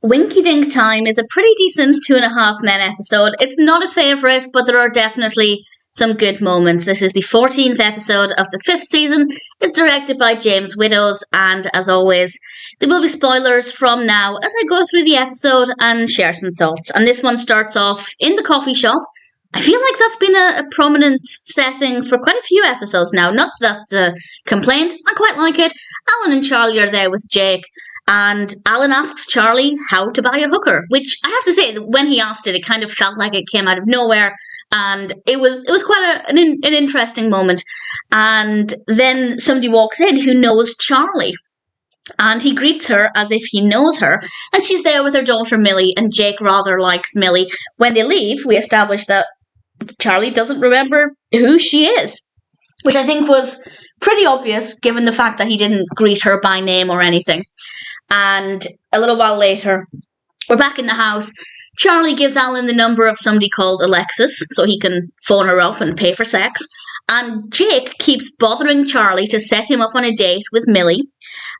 Winky-Dink Time is a pretty decent 2.5 Men episode. It's not a favourite, but there are definitely some good moments. This is the 14th episode of the 5th season. It's directed by James Widdoes, and as always, there will be spoilers from now as I go through the episode and share some thoughts. And this one starts off in the coffee shop. I feel like that's been a prominent setting for quite a few episodes now. Not that complaint, I quite like it. Alan and Charlie are there with Jake, and Alan asks Charlie how to buy a hooker, which I have to say that when he asked it, it kind of felt like it came out of nowhere, and it was quite an interesting moment. And then somebody walks in who knows Charlie, and he greets her as if he knows her, and she's there with her daughter Millie, and Jake rather likes Millie. When they leave, we establish that Charlie doesn't remember who she is, which I think was pretty obvious given the fact that he didn't greet her by name or anything. And a little while later, we're back in the house. Charlie gives Alan the number of somebody called Alexis so he can phone her up and pay for sex. And Jake keeps bothering Charlie to set him up on a date with Millie,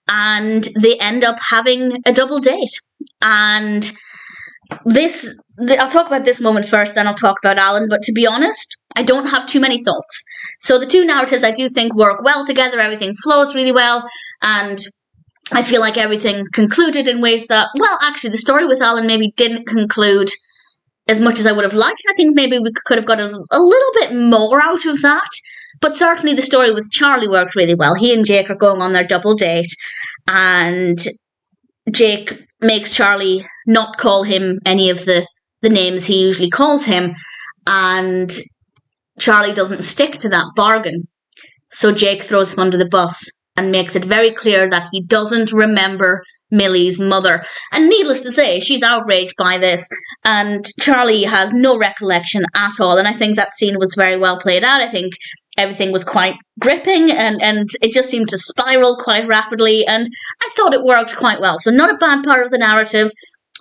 and they end up having a double date. And I'll talk about this moment first, then I'll talk about Alan, but to be honest, I don't have too many thoughts. So the two narratives I do think work well together, everything flows really well, and I feel like everything concluded in ways that, well, actually the story with Alan maybe didn't conclude as much as I would have liked. I think maybe we could have got a little bit more out of that, but certainly the story with Charlie worked really well. He and Jake are going on their double date, and Jake makes Charlie not call him any of the names he usually calls him, and Charlie doesn't stick to that bargain. So Jake throws him under the bus and makes it very clear that he doesn't remember Millie's mother. And needless to say, she's outraged by this, and Charlie has no recollection at all. And I think that scene was very well played out. I think everything was quite gripping, and it just seemed to spiral quite rapidly, and I thought it worked quite well. So not a bad part of the narrative,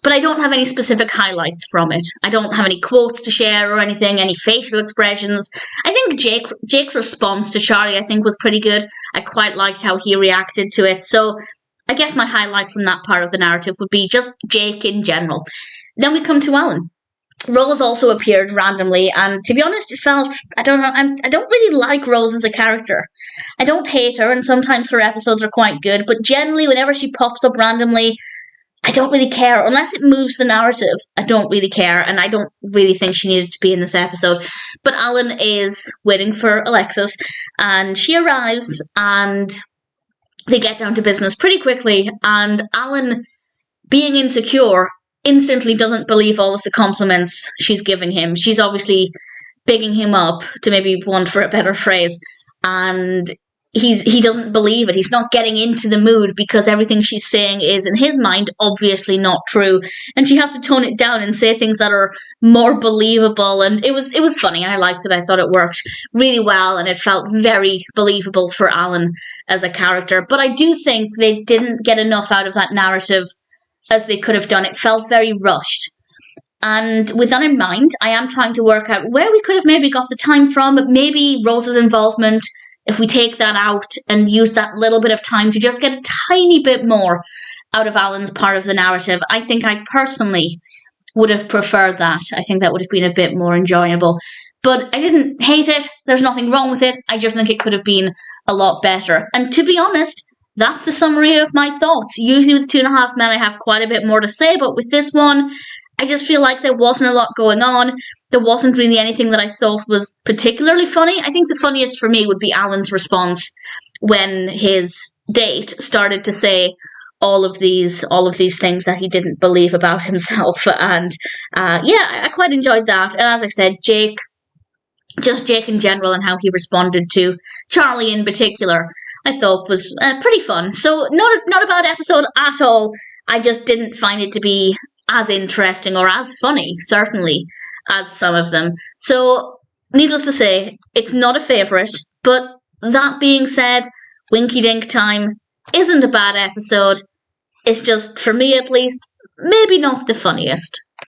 but I don't have any specific highlights from it. I don't have any quotes to share or anything, any facial expressions. I think Jake's response to Charlie, I think, was pretty good. I quite liked how he reacted to it. So I guess my highlight from that part of the narrative would be just Jake in general. Then we come to Alan. Rose also appeared randomly, and to be honest, it felt, I don't know, I don't really like Rose as a character. I don't hate her, and sometimes her episodes are quite good, but generally, whenever she pops up randomly, I don't really care. Unless it moves the narrative, I don't really care, and I don't really think she needed to be in this episode. But Alan is waiting for Alexis, and she arrives, and they get down to business pretty quickly, and Alan, being insecure, instantly doesn't believe all of the compliments she's giving him. She's obviously bigging him up, to maybe want for a better phrase, and he doesn't believe it. He's not getting into the mood because everything she's saying is, in his mind, obviously not true, and she has to tone it down and say things that are more believable. And it was funny. I liked it. I thought it worked really well, and it felt very believable for Alan as a character. But I do think they didn't get enough out of that narrative as they could have done. It felt very rushed. And with that in mind, I am trying to work out where we could have maybe got the time from, but maybe Rose's involvement, if we take that out and use that little bit of time to just get a tiny bit more out of Alan's part of the narrative, I think I personally would have preferred that. I think that would have been a bit more enjoyable. But I didn't hate it. There's nothing wrong with it. I just think it could have been a lot better. And to be honest, that's the summary of my thoughts. Usually with 2.5 Men, I have quite a bit more to say, but with this one, I just feel like there wasn't a lot going on. There wasn't really anything that I thought was particularly funny. I think the funniest for me would be Alan's response when his date started to say all of these things that he didn't believe about himself. And I quite enjoyed that. And as I said, Jake in general and how he responded to Charlie in particular, I thought was pretty fun. So not a bad episode at all. I just didn't find it to be as interesting or as funny, certainly, as some of them. So, needless to say, it's not a favourite, but that being said, Winky-Dink Time isn't a bad episode. It's just, for me at least, maybe not the funniest.